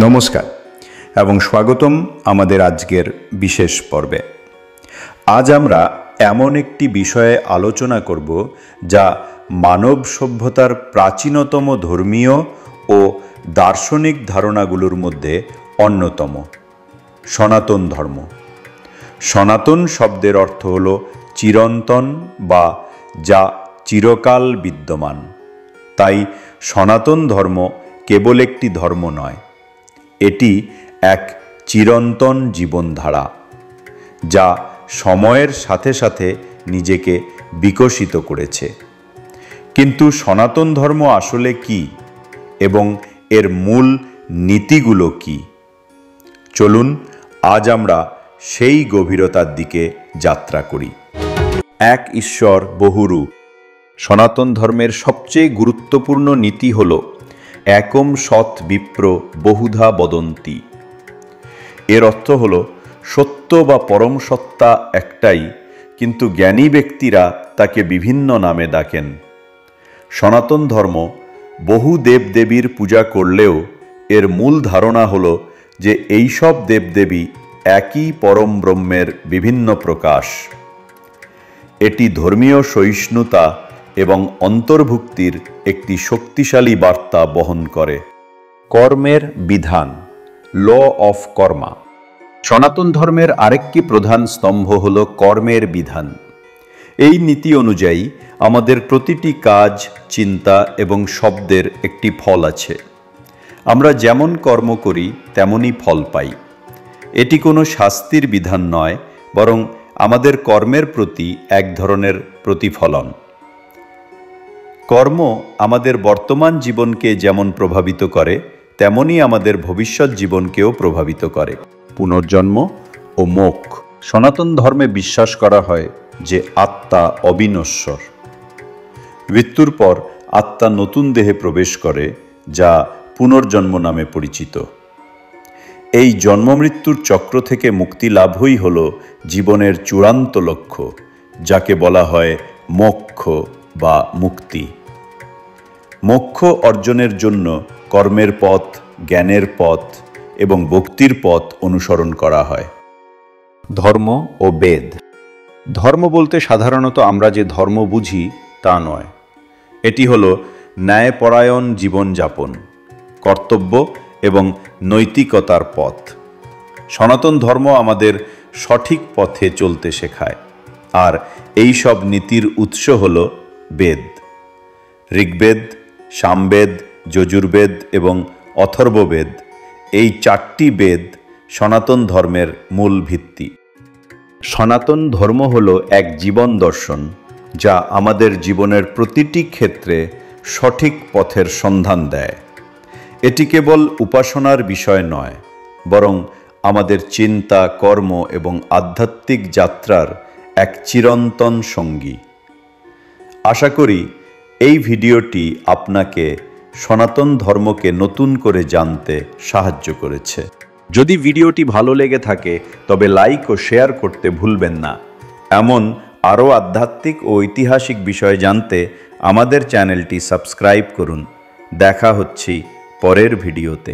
নমস্কার এবং স্বাগতম আমাদের আজকের বিশেষ পর্বে। আজ আমরা এমন একটি বিষয়ে আলোচনা করব যা মানব সভ্যতার প্রাচীনতম ধর্মীয় ও দার্শনিক ধারণাগুলোর মধ্যে অন্যতম, সনাতন ধর্ম। সনাতন শব্দের অর্থ হল চিরন্তন বা যা চিরকাল বিদ্যমান। তাই সনাতন ধর্ম কেবল একটি ধর্ম নয়, এটি এক চিরন্তন জীবনধারা যা সময়ের সাথে সাথে নিজেকে বিকশিত করেছে। কিন্তু সনাতন ধর্ম আসলে কি এবং এর মূল নীতিগুলো কি? চলুন আজ আমরা সেই গভীরতার দিকে যাত্রা করি। এক ঈশ্বর বহুরূপ। সনাতন ধর্মের সবচেয়ে গুরুত্বপূর্ণ নীতি হল একম সৎ বিপ্র বহুধা বদন্তি। এর অর্থ হল সত্য বা পরম সত্তা একটাই, কিন্তু জ্ঞানী ব্যক্তিরা তাকে বিভিন্ন নামে ডাকেন। সনাতন ধর্ম বহু দেবদেবীর পূজা করলেও এর মূল ধারণা হল যে এইসব দেবদেবী একই পরম ব্রহ্মের বিভিন্ন প্রকাশ। এটি ধর্মীয় সহিষ্ণুতা এবং অন্তর্ভুক্তির একটি শক্তিশালী বার্তা বহন করে। কর্মের বিধান, ল অফ কর্মা। সনাতন ধর্মের আরেকটি প্রধান স্তম্ভ হল কর্মের বিধান। এই নীতি অনুযায়ী আমাদের প্রতিটি কাজ, চিন্তা এবং শব্দের একটি ফল আছে। আমরা যেমন কর্ম করি তেমনই ফল পাই। এটি কোনো শাস্তির বিধান নয়, বরং আমাদের কর্মের প্রতি এক ধরনের প্রতিফলন। কর্ম আমাদের বর্তমান জীবনকে যেমন প্রভাবিত করে, তেমনি আমাদের ভবিষ্যৎ জীবনকেও প্রভাবিত করে। পুনর্জন্ম ও মোক্ষ। সনাতন ধর্মে বিশ্বাস করা হয় যে আত্মা অবিনশ্বর। মৃত্যুর পর আত্মা নতুন দেহে প্রবেশ করে, যা পুনর্জন্ম নামে পরিচিত। এই জন্মমৃত্যুর চক্র থেকে মুক্তি লাভই হল জীবনের চূড়ান্ত লক্ষ্য, যাকে বলা হয় মোক্ষ বা মুক্তি। মোক্ষ অর্জনের জন্য কর্মের পথ, জ্ঞানের পথ এবং ভক্তির পথ অনুসরণ করা হয়। ধর্ম ও বেদ। ধর্ম বলতে সাধারণত আমরা যে ধর্ম বুঝি তা নয়। এটি হল ন্যায়পরায়ণ জীবনযাপন, কর্তব্য এবং নৈতিকতার পথ। সনাতন ধর্ম আমাদের সঠিক পথে চলতে শেখায়, আর এই সব নীতির উৎস হল বেদ। ঋগ্বেদ, সামবেদ, যজুর্বেদ এবং অথর্ববেদ, এই চারটি বেদ সনাতন ধর্মের মূল ভিত্তি। সনাতন ধর্ম হল এক জীবন দর্শন যা আমাদের জীবনের প্রতিটি ক্ষেত্রে সঠিক পথের সন্ধান দেয়। এটি কেবল উপাসনার বিষয় নয়, বরং আমাদের চিন্তা, কর্ম এবং আধ্যাত্মিক যাত্রার এক চিরন্তন সঙ্গী। আশা করি এই ভিডিওটি আপনাকে সনাতন ধর্মকে নতুন করে জানতে সাহায্য করেছে। যদি ভিডিওটি ভালো লেগে থাকে তবে লাইক ও শেয়ার করতে ভুলবেন না। এমন আরও আধ্যাত্মিক ও ঐতিহাসিক বিষয় জানতে আমাদের চ্যানেলটি সাবস্ক্রাইব করুন। দেখা হচ্ছে পরের ভিডিওতে।